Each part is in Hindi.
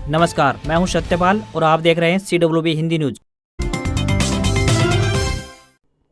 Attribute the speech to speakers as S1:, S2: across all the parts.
S1: नमस्कार, मैं हूं सत्यपाल और आप देख रहे हैं CWB हिंदी न्यूज।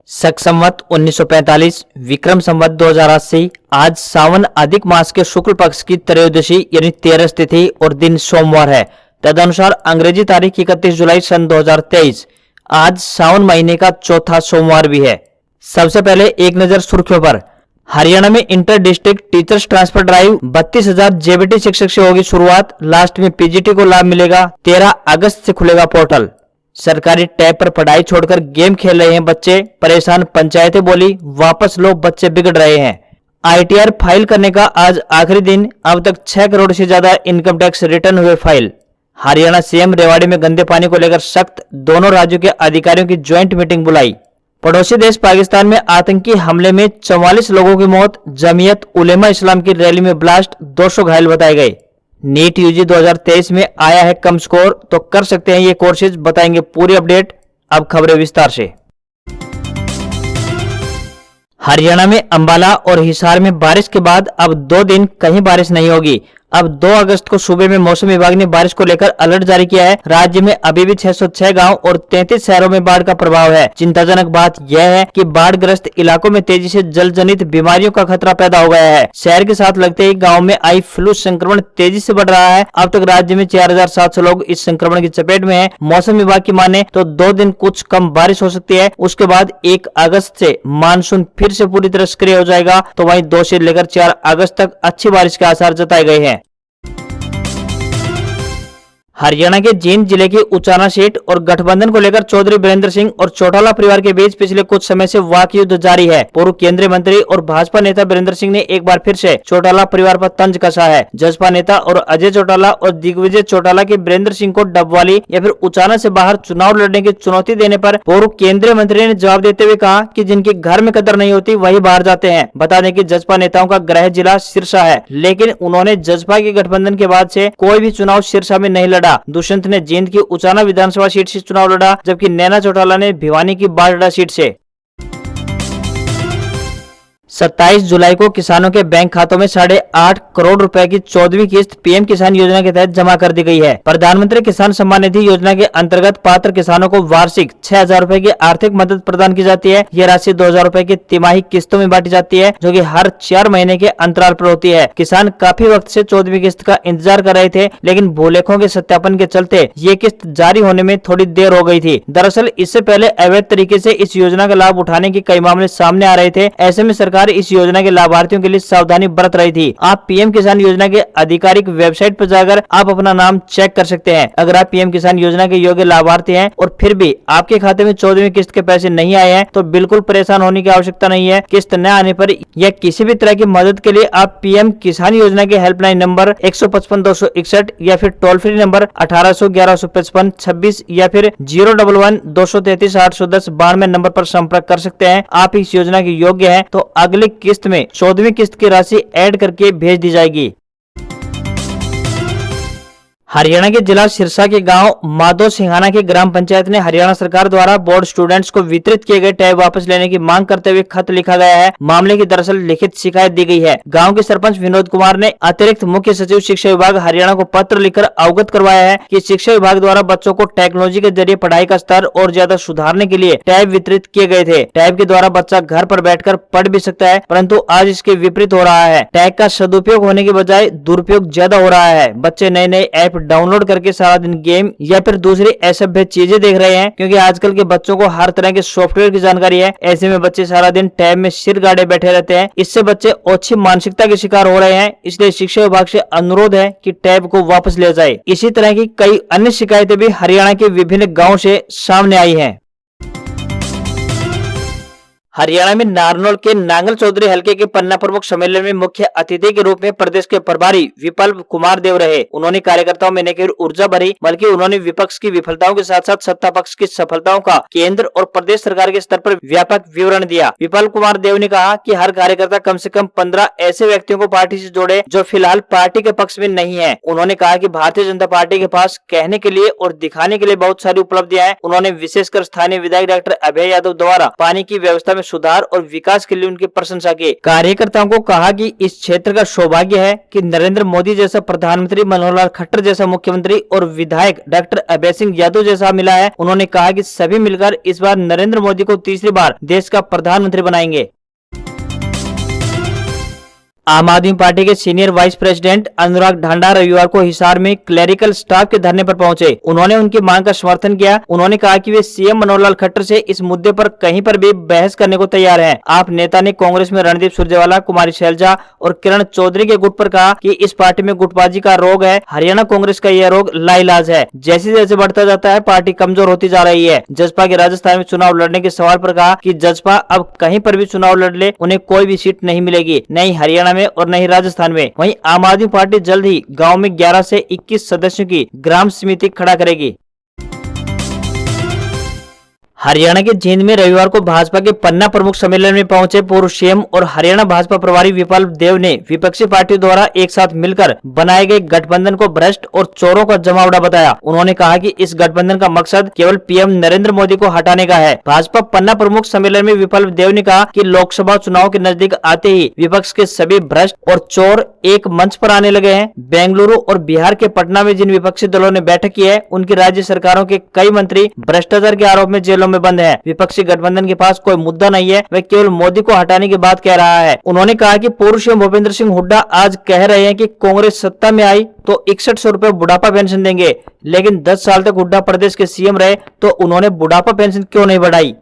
S1: शक संवत 1945 विक्रम संवत 2080 आज सावन अधिक मास के शुक्ल पक्ष की त्रयोदशी यानी 13 तिथि और दिन सोमवार है। तदनुसार अंग्रेजी तारीख 31 जुलाई सन 2023 आज सावन महीने का चौथा सोमवार भी है। सबसे पहले एक नजर सुर्खियों पर। हरियाणा में inter district teachers transfer drive 32,000 JBT शिक्षक से होगी शुरुआत। लास्ट में पीजीटी को लाभ मिलेगा। 13 अगस्त से खुलेगा पोर्टल। सरकारी टैब पर पढ़ाई छोड़कर गेम खेल रहे हैं बच्चे, परेशान पंचायतें बोली वापस लो, बच्चे बिगड़ रहे हैं। आईटीआर फाइल करने का आज आखिरी दिन, अब तक 6 करोड़ से ज्यादा इनकम टैक्स रिटर्न हुए फाइल। हरियाणा सीएम रेवाड़ी में गंदे पानी को लेकर सख्त, दोनों राज्यों के अधिकारियों की ज्वाइंट मीटिंग बुलाई। पड़ोसी देश पाकिस्तान में आतंकी हमले में 44 लोगों की मौत, जमीयत उलेमा इस्लाम की रैली में ब्लास्ट, 200 घायल बताए गए। नीट यूजी 2023 में आया है कम स्कोर, तो कर सकते हैं ये कोर्सेज, बताएंगे पूरी अपडेट। अब खबरें विस्तार से। हरियाणा में अंबाला और हिसार में बारिश के बाद अब 2 दिन कहीं बारिश नहीं होगी। अब 2 अगस्त को सूबे में मौसम विभाग ने बारिश को लेकर अलर्ट जारी किया है। राज्य में अभी भी 606 गांव और 33 शहरों में बाढ़ का प्रभाव है। चिंताजनक बात यह है कि बाढ़ ग्रस्त इलाकों में तेजी से जल जनित बीमारियों का खतरा पैदा हो गया है। शहर के साथ लगते ही गाँव में आई फ्लू संक्रमण तेजी से बढ़ रहा है। अब तक राज्य में 4,700 लोग इस संक्रमण की चपेट में है। मौसम विभाग की माने तो 2 दिन कुछ कम बारिश हो सकती है। उसके बाद 1 अगस्त से मानसून फिर से पूरी तरह सक्रिय हो जाएगा। तो वहीं 2 से लेकर 4 अगस्त तक अच्छी बारिश के आसार जताए गए हैं। हरियाणा के जींद जिले की उचाना सीट और गठबंधन को लेकर चौधरी बीरेंद्र सिंह और चौटाला परिवार के बीच पिछले कुछ समय से वाक युद्ध जारी है। पूर्व केंद्रीय मंत्री और भाजपा नेता बीरेंद्र सिंह ने एक बार फिर से चौटाला परिवार पर तंज कसा है। जसपा नेता और अजय चौटाला और दिग्विजय चौटाला के बीरेंद्र सिंह को डबवाली या फिर उचाना से बाहर चुनाव लड़ने की चुनौती देने पर पूर्व केंद्रीय मंत्री ने जवाब देते हुए कहा कि जिनके घर में कदर नहीं होती वही बाहर जाते हैं। बता दें कि जसपा नेताओं का गृह जिला सिरसा है, लेकिन उन्होंने जसपा के गठबंधन के बाद से कोई भी चुनाव सिरसा में नहीं लड़ा। दुष्यंत ने जींद की उचाना विधानसभा सीट से चुनाव लड़ा, जबकि नैना चौटाला ने भिवानी की बारडा सीट से। 27 जुलाई को किसानों के बैंक खातों में 8.5 करोड़ रुपए की 14वीं किस्त पीएम किसान योजना के तहत जमा कर दी गई है। प्रधानमंत्री किसान सम्मान निधि योजना के अंतर्गत पात्र किसानों को वार्षिक 6,000 रुपए की आर्थिक मदद प्रदान की जाती है। यह राशि 2,000 रुपए की तिमाही किस्तों में बांटी जाती है, जो कि हर 4 महीने के अंतराल पर होती है। किसान काफी वक्त से 14वीं किस्त का इंतजार कर रहे थे, लेकिन भूलेखों के सत्यापन के चलते ये किस्त जारी होने में थोड़ी देर हो गई थी। दरअसल इससे पहले अवैध तरीके से इस योजना का लाभ उठाने के कई मामले सामने आ रहे थे। ऐसे में सरकार इस योजना के लाभार्थियों के लिए सावधानी बरत रही थी। आप पीएम किसान योजना के आधिकारिक वेबसाइट पर जाकर आप अपना नाम चेक कर सकते हैं। अगर आप पीएम किसान योजना के योग्य लाभार्थी हैं और फिर भी आपके खाते में 14वीं किस्त के पैसे नहीं आए हैं, तो बिल्कुल परेशान होने की आवश्यकता नहीं है। किस्त न आने पर या किसी भी तरह की मदद के लिए आप पीएम किसान योजना के हेल्पलाइन नंबर 155-261 या फिर टोल फ्री नंबर 1800-1155-26 या फिर 011-233-810 92 नंबर पर संपर्क कर सकते हैं। आप इस योजना के योग्य हैं तो अगली किस्त में 14वीं किस्त की राशि ऐड करके भेज दी जाएगी। हरियाणा के जिला सिरसा के गांव माधो सिंघाना की ग्राम पंचायत ने हरियाणा सरकार द्वारा बोर्ड स्टूडेंट्स को वितरित किए गए टैब वापस लेने की मांग करते हुए खत लिखा गया है। मामले की दरअसल लिखित शिकायत दी गई है। गांव के सरपंच विनोद कुमार ने अतिरिक्त मुख्य सचिव शिक्षा विभाग हरियाणा को पत्र लिखकर अवगत करवाया है कि शिक्षा विभाग द्वारा बच्चों को टेक्नोलॉजी के जरिए पढ़ाई का स्तर और ज्यादा सुधारने के लिए टैब वितरित किए गए थे। टैब के द्वारा बच्चा घर पर बैठकर पढ़ भी सकता है, परंतु आज इसके विपरीत हो रहा है। टैब का सदुपयोग होने के बजाय दुरुपयोग ज्यादा हो रहा है। बच्चे नए नए ऐप डाउनलोड करके सारा दिन गेम या फिर दूसरी असभ्य चीजें देख रहे हैं, क्योंकि आजकल के बच्चों को हर तरह के सॉफ्टवेयर की जानकारी है। ऐसे में बच्चे सारा दिन टैब में सिर गाड़े बैठे रहते हैं। इससे बच्चे ओछी मानसिकता के शिकार हो रहे हैं। इसलिए शिक्षा विभाग से अनुरोध है कि टैब को वापस लिया जाए। इसी तरह की कई अन्य शिकायतें भी हरियाणा के विभिन्न गाँव से सामने आई है। हरियाणा में नारनौल के नांगल चौधरी हलके के पन्ना प्रमुख सम्मेलन में मुख्य अतिथि के रूप में प्रदेश के प्रभारी विप्लव कुमार देव रहे। उन्होंने कार्यकर्ताओं में न केवल ऊर्जा भरी, बल्कि उन्होंने विपक्ष की विफलताओं के साथ साथ सत्ता पक्ष की सफलताओं का केंद्र और प्रदेश सरकार के स्तर पर व्यापक विवरण दिया। विप्लव कुमार देव ने कहा कि हर कार्यकर्ता कम से कम 15 ऐसे व्यक्तियों को पार्टी से जोड़े जो फिलहाल पार्टी के पक्ष में नहीं है। उन्होंने कहा कि भारतीय जनता पार्टी के पास कहने के लिए और दिखाने के लिए बहुत सारी उपलब्धियां हैं। उन्होंने विशेषकर स्थानीय विधायक डॉक्टर अभय यादव द्वारा पानी की व्यवस्था में सुधार और विकास के लिए उनकी प्रशंसा की। कार्यकर्ताओं को कहा कि इस क्षेत्र का सौभाग्य है कि नरेंद्र मोदी जैसा प्रधानमंत्री, मनोहर लाल खट्टर जैसा मुख्यमंत्री और विधायक डॉक्टर अभय सिंह यादव जैसा मिला है। उन्होंने कहा कि सभी मिलकर इस बार नरेंद्र मोदी को तीसरी बार देश का प्रधानमंत्री बनाएंगे। आम आदमी पार्टी के सीनियर वाइस प्रेसिडेंट अनुराग ढांडा रविवार को हिसार में क्लेरिकल स्टाफ के धरने पर पहुंचे। उन्होंने उनकी मांग का समर्थन किया। उन्होंने कहा कि वे सीएम मनोहर लाल खट्टर से इस मुद्दे पर कहीं पर भी बहस करने को तैयार हैं। आप नेता ने कांग्रेस में रणदीप सुरजेवाला, कुमारी शैलजा और किरण चौधरी के गुट पर कहा कि इस पार्टी में गुटबाजी का रोग है। हरियाणा कांग्रेस का यह रोग लाइलाज है। जैसे जैसे बढ़ता जाता है पार्टी कमजोर होती जा रही है। जसपा के राजस्थान में चुनाव लड़ने के सवाल पर कहा कि जसपा अब कहीं पर भी चुनाव लड़ ले, उन्हें कोई भी सीट नहीं मिलेगी, नहीं हरियाणा में और नहीं राजस्थान में। वहीं आम आदमी पार्टी जल्द ही गांव में 11 से 21 सदस्यों की ग्राम समिति खड़ा करेगी। हरियाणा के जींद में रविवार को भाजपा के पन्ना प्रमुख सम्मेलन में पहुंचे पूर्व सीएम और हरियाणा भाजपा प्रभारी विप्लव देव ने विपक्षी पार्टियों द्वारा एक साथ मिलकर बनाए गए गठबंधन को भ्रष्ट और चोरों का जमावड़ा बताया। उन्होंने कहा कि इस गठबंधन का मकसद केवल पीएम नरेंद्र मोदी को हटाने का है। भाजपा पन्ना प्रमुख सम्मेलन में विप्लव देव ने कहा कि लोकसभा चुनाव के नजदीक आते ही विपक्ष के सभी भ्रष्ट और चोर एक मंच पर आने लगे हैं। बेंगलुरु और बिहार के पटना में जिन विपक्षी दलों ने बैठक की है, उनकी राज्य सरकारों के कई मंत्री भ्रष्टाचार के आरोप में जेलों में बंद है। विपक्षी गठबंधन के पास कोई मुद्दा नहीं है, वह केवल मोदी को हटाने की बात कह रहा है। उन्होंने कहा कि पूर्व सीएम भूपेंद्र सिंह हुड्डा आज कह रहे हैं कि कांग्रेस सत्ता में आई तो 6100 रुपए बुढ़ापा पेंशन देंगे, लेकिन 10 साल तक हुड्डा प्रदेश के सीएम रहे तो उन्होंने बुढ़ापा पेंशन क्यों नहीं बढ़ाई।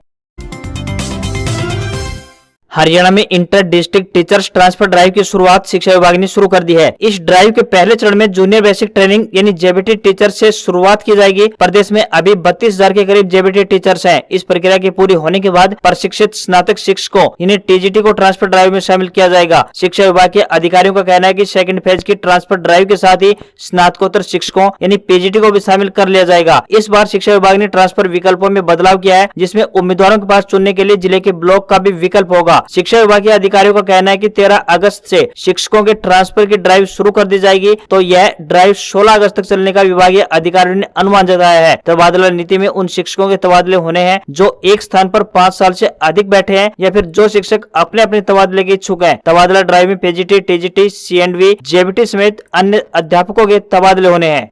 S1: हरियाणा में inter district teachers transfer drive की शुरुआत शिक्षा विभाग ने शुरू कर दी है। इस ड्राइव के पहले चरण में जूनियर बेसिक ट्रेनिंग यानी जेबीटी टीचर से शुरुआत की जाएगी। प्रदेश में अभी 32,000 के करीब जेबीटी टीचर्स हैं। इस प्रक्रिया की पूरी होने के बाद प्रशिक्षित स्नातक शिक्षकों यानी टीजीटी को ट्रांसफर ड्राइव में शामिल किया जाएगा। शिक्षा विभाग के अधिकारियों का कहना है कि सेकंड फेज की ट्रांसफर ड्राइव के साथ ही स्नातकोत्तर शिक्षकों यानी पीजीटी को भी शामिल कर लिया जाएगा। इस बार शिक्षा विभाग ने ट्रांसफर विकल्पों में बदलाव किया है, जिसमें उम्मीदवारों के पास चुनने के लिए जिले के ब्लॉक का भी विकल्प होगा। शिक्षा विभाग के अधिकारियों का कहना है कि 13 अगस्त से शिक्षकों के ट्रांसफर की ड्राइव शुरू कर दी जाएगी, तो यह ड्राइव 16 अगस्त तक चलने का विभागीय अधिकारियों ने अनुमान जताया है। तबादला नीति में उन शिक्षकों के तबादले होने हैं जो एक स्थान पर 5 साल से अधिक बैठे हैं या फिर जो शिक्षक अपने अपने तबादले के इच्छुक हैं। तबादला ड्राइव में पीजीटी, टीजीटी, सीएंडवी, जेबीटी समेत अन्य अध्यापकों के तबादले होने हैं।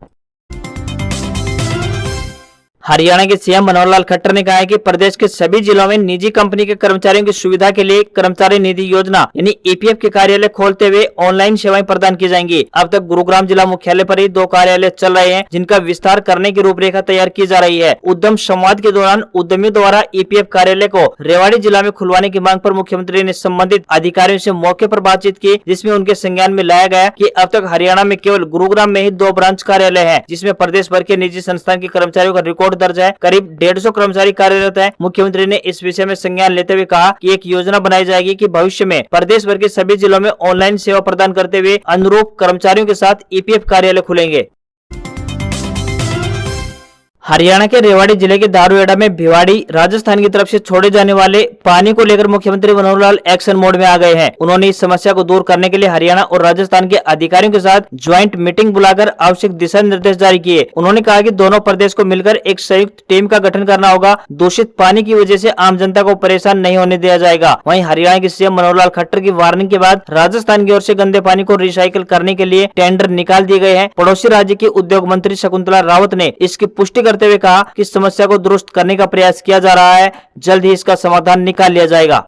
S1: हरियाणा के सीएम मनोहर लाल खट्टर ने कहा है कि प्रदेश के सभी जिलों में निजी कंपनी के कर्मचारियों की सुविधा के लिए कर्मचारी निधि योजना यानी ईपीएफ के कार्यालय खोलते हुए ऑनलाइन सेवाएं प्रदान की जाएंगी। अब तक गुरुग्राम जिला मुख्यालय पर ही 2 कार्यालय चल रहे हैं, जिनका विस्तार करने की रूपरेखा तैयार की जा रही है। उद्यम संवाद के दौरान उद्यमियों द्वारा ईपीएफ कार्यालय को रेवाड़ी जिला में खुलवाने की मांग पर मुख्यमंत्री ने संबंधित अधिकारियों से मौके पर बातचीत की, जिसमें उनके संज्ञान में लाया गया कि अब तक हरियाणा में केवल गुरुग्राम में ही 2 ब्रांच कार्यालय है, जिसमें प्रदेश भर के निजी संस्थान के कर्मचारियों का रिकॉर्ड दर्ज है। करीब 150 कर्मचारी कार्यरत हैं। मुख्यमंत्री ने इस विषय में संज्ञान लेते हुए कहा कि एक योजना बनाई जाएगी कि भविष्य में प्रदेश भर के सभी जिलों में ऑनलाइन सेवा प्रदान करते हुए अनुरूप कर्मचारियों के साथ ईपीएफ कार्यालय खुलेंगे। हरियाणा के रेवाड़ी जिले के दारूहेड़ा में भिवाड़ी राजस्थान की तरफ से छोड़े जाने वाले पानी को लेकर मुख्यमंत्री मनोहर लाल एक्शन मोड में आ गए हैं। उन्होंने इस समस्या को दूर करने के लिए हरियाणा और राजस्थान के अधिकारियों के साथ ज्वाइंट मीटिंग बुलाकर आवश्यक दिशा निर्देश जारी किए। उन्होंने कहा कि दोनों प्रदेश को मिलकर एक संयुक्त टीम का गठन करना होगा। दूषित पानी की वजह से आम जनता को परेशान नहीं होने दिया जाएगा। वहीं हरियाणा के सीएम मनोहर लाल खट्टर की वार्निंग के बाद राजस्थान की ओर से गंदे पानी को रिसाइकिल करने के लिए टेंडर निकाल दिए गए हैं। पड़ोसी राज्य की उद्योग मंत्री शकुंतला रावत ने इसकी पुष्टि करते हुए कहा कि समस्या को दुरुस्त करने का प्रयास किया जा रहा है, जल्द ही इसका समाधान निकाल लिया जाएगा।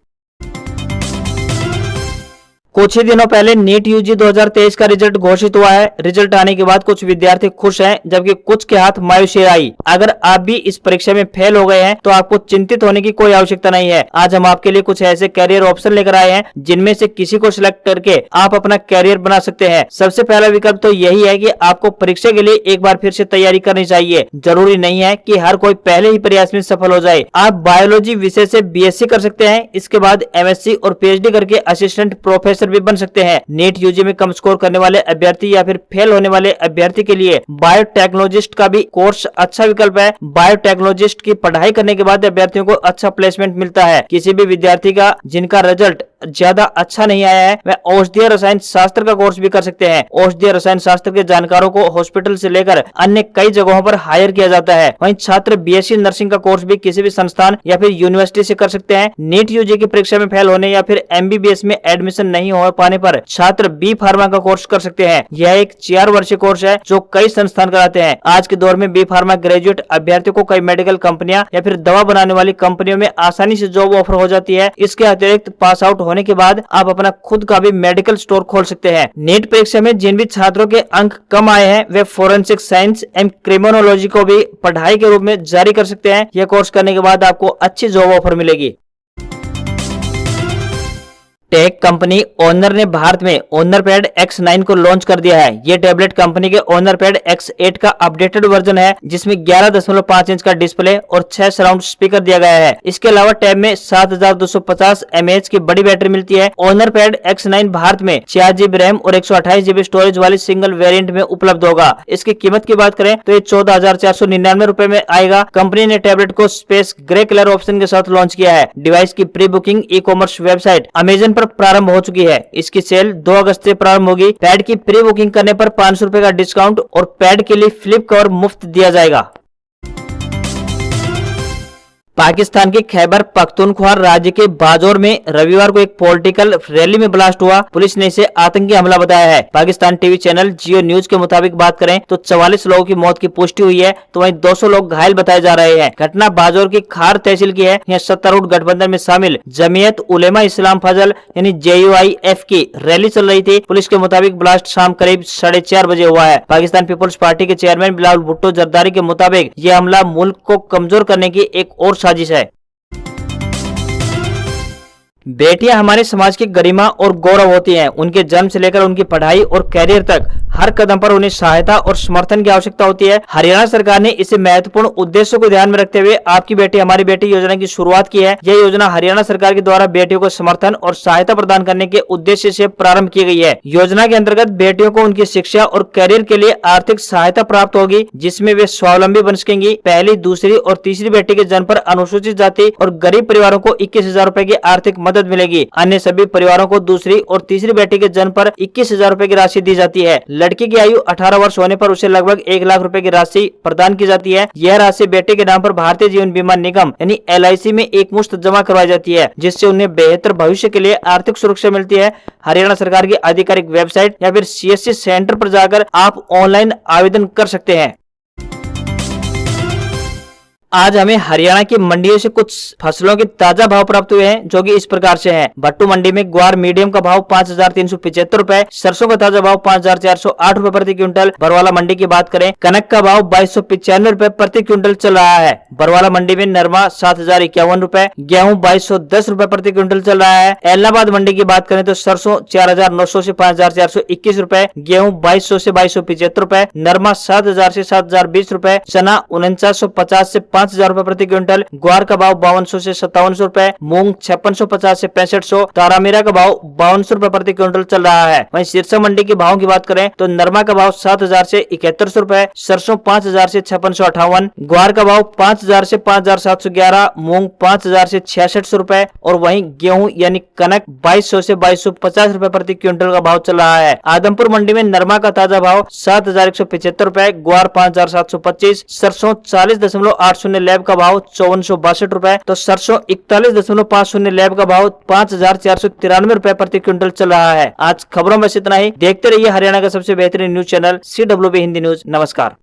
S1: कुछ ही दिनों पहले नीट यूजी 2023 का रिजल्ट घोषित हुआ है। रिजल्ट आने के बाद कुछ विद्यार्थी खुश हैं, जबकि कुछ के हाथ मायूसी आई। अगर आप भी इस परीक्षा में फेल हो गए हैं तो आपको चिंतित होने की कोई आवश्यकता नहीं है। आज हम आपके लिए कुछ ऐसे कैरियर ऑप्शन लेकर आए हैं जिनमें से किसी को सिलेक्ट करके आप अपना कैरियर बना सकते हैं। सबसे पहला विकल्प तो यही है कि आपको परीक्षा के लिए एक बार फिर से तैयारी करनी चाहिए। जरूरी नहीं है कि हर कोई पहले ही प्रयास में सफल हो जाए। आप बायोलॉजी विषय से बीएससी कर सकते हैं। इसके बाद एमएससी और पीएचडी करके असिस्टेंट प्रोफेसर भी बन सकते हैं। नीट यूजी में कम स्कोर करने वाले अभ्यर्थी या फिर फेल होने वाले अभ्यर्थी के लिए बायोटेक्नोलॉजिस्ट का भी कोर्स अच्छा विकल्प है। बायोटेक्नोलॉजिस्ट की पढ़ाई करने के बाद अभ्यर्थियों को अच्छा प्लेसमेंट मिलता है। किसी भी विद्यार्थी का जिनका रिजल्ट ज्यादा अच्छा नहीं आया है वह औषधीय रसायन शास्त्र का कोर्स भी कर सकते हैं। औषधीय रसायन शास्त्र के जानकारों को हॉस्पिटल से लेकर अन्य कई जगहों पर हायर किया जाता है। वहीं छात्र बीएससी नर्सिंग का कोर्स भी किसी भी संस्थान या फिर यूनिवर्सिटी से कर सकते हैं। नीट यूजी की परीक्षा में फेल होने या फिर एमबीबीएस में एडमिशन नहीं हो पाने पर छात्र बी फार्मा का कोर्स कर सकते हैं। यह एक 4 वर्षीय कोर्स है जो कई संस्थान कराते हैं। आज के दौर में बी फार्मा ग्रेजुएट अभ्यर्थियों को कई मेडिकल कंपनियां या फिर दवा बनाने वाली कंपनियों में आसानी से जॉब ऑफर हो जाती है। इसके अतिरिक्त पास आउट होने के बाद आप अपना खुद का भी मेडिकल स्टोर खोल सकते हैं। नीट परीक्षा में जिन भी छात्रों के अंक कम आए हैं वे फोरेंसिक साइंस एवं क्रिमिनोलॉजी को भी पढ़ाई के रूप में जारी कर सकते हैं। यह कोर्स करने के बाद आपको अच्छी जॉब ऑफर मिलेगी। टेक कंपनी ओनर ने भारत में ओनर पैड X9 को लॉन्च कर दिया है। ये टैबलेट कंपनी के ओनर पैड X8 का अपडेटेड वर्जन है जिसमें 11.5 इंच का डिस्प्ले और 6 सराउंड स्पीकर दिया गया है। इसके अलावा टैब में 7250 mAh की बड़ी बैटरी मिलती है। ओनर पैड X9 भारत में 4GB रैम और 128GB स्टोरेज वाली सिंगल वेरिएंट में उपलब्ध होगा। इसकी कीमत की बात करें तो ये 14,499 रुपए में आएगा। कंपनी ने टैबलेट को स्पेस ग्रे कलर ऑप्शन के साथ लॉन्च किया है। डिवाइस की pre booking e commerce website Amazon पर प्रारंभ हो चुकी है। इसकी सेल 2 अगस्त से प्रारंभ होगी। पैड की प्री बुकिंग करने पर 500 रुपए का डिस्काउंट और पैड के लिए फ्लिप कवर मुफ्त दिया जाएगा। पाकिस्तान के खैबर पख्तूनख्वा राज्य के बाजौर में रविवार को एक पॉलिटिकल रैली में ब्लास्ट हुआ। पुलिस ने इसे आतंकी हमला बताया है। पाकिस्तान टीवी चैनल जियो न्यूज के मुताबिक बात करें तो 44 लोगों की मौत की पुष्टि हुई है तो वहीं 200 लोग घायल बताए जा रहे हैं। घटना बाजौर की खार तहसील की है। यहाँ सत्तारूढ़ गठबंधन में शामिल जमीयत उलेमा इस्लाम फजल यानी JUIF की रैली चल रही थी। पुलिस के मुताबिक ब्लास्ट शाम करीब 4:30 बजे हुआ है। पाकिस्तान पीपुल्स पार्टी के चेयरमैन बिलावल भुट्टो जरदारी के मुताबिक यह हमला मुल्क को कमजोर करने की एक और साजिश है। बेटियां हमारे समाज की गरिमा और गौरव होती हैं। उनके जन्म से लेकर उनकी पढ़ाई और कैरियर तक हर कदम पर उन्हें सहायता और समर्थन की आवश्यकता होती है। हरियाणा सरकार ने इसे महत्वपूर्ण उद्देश्यों को ध्यान में रखते हुए आपकी बेटी हमारी बेटी योजना की शुरुआत की है। यह योजना हरियाणा सरकार के द्वारा बेटियों को समर्थन और सहायता प्रदान करने के उद्देश्य से प्रारंभ की गई है। योजना के अंतर्गत बेटियों को उनकी शिक्षा और कैरियर के लिए आर्थिक सहायता प्राप्त होगी जिसमें वे स्वावलंबी बन सकेंगी। पहली, दूसरी और तीसरी बेटी के जन्म पर अनुसूचित जाति और गरीब परिवारों को 21,000 रुपए की आर्थिक मदद मिलेगी। अन्य सभी परिवारों को दूसरी और तीसरी बेटी के जन्म पर 21,000 रुपए की राशि दी जाती है। लड़की की आयु 18 वर्ष होने पर उसे लगभग 1 लाख रुपए की राशि प्रदान की जाती है। यह राशि बेटे के नाम पर भारतीय जीवन बीमा निगम यानी LIC में एक मुश्त जमा करवाई जाती है जिससे उन्हें बेहतर भविष्य के लिए आर्थिक सुरक्षा मिलती है। हरियाणा सरकार की आधिकारिक वेबसाइट या फिर CSC सेंटर पर जाकर आप ऑनलाइन आवेदन कर सकते हैं। आज हमें हरियाणा की मंडियों से कुछ फसलों के ताजा भाव प्राप्त हुए हैं जो कि इस प्रकार से हैं। भट्टू मंडी में ग्वार मीडियम का भाव 5,375 रुपए, सरसों का ताजा भाव 5,408 रुपए प्रति क्विंटल। बरवाला मंडी की बात करें, कनक का भाव 2,295 रुपए प्रति क्विंटल चल रहा है। बरवाला मंडी में नरमा 7,051 रुपए, गेहूं 2,210 रुपए प्रति क्विंटल चल रहा है। एलनाबाद मंडी की बात करें तो सरसों 4,900 से 5,421 रुपए, गेहूं 2,200 से 2,275 रुपए, नरमा 7,000 से 7,020 रुपए, चना 4950 से 5,000 रुपए प्रति क्विंटल, ग्वार का भाव 5200 से 5700 रुपए, मूंग 5650 से 6500, तारामीरा का भाव 5200 रुपए प्रति क्विंटल चल रहा है। वहीं सिरसा मंडी के भाव की बात करें तो नरमा का भाव 7,000 से 7100 रुपए, सरसों 5,000 से 5658, ग्वार का भाव 5,000 से 5,711, मूंग 5,000 से 6600 रुपए और वहीं गेहूं यानी कनक 2,200 से 2,250 रुपए प्रति क्विंटल का भाव चल रहा है। आदमपुर मंडी में नरमा का ताजा भाव 7,175 रुपए, ग्वार 5,725, सरसों 40.80 लैब का भाव 5,462 रुपए, तो सरसों 41.50 लैब का भाव 5,493 रुपए प्रति क्विंटल चल रहा है। आज खबरों में इतना ही। देखते रहिए हरियाणा का सबसे बेहतरीन news channel CWB Hindi news. नमस्कार।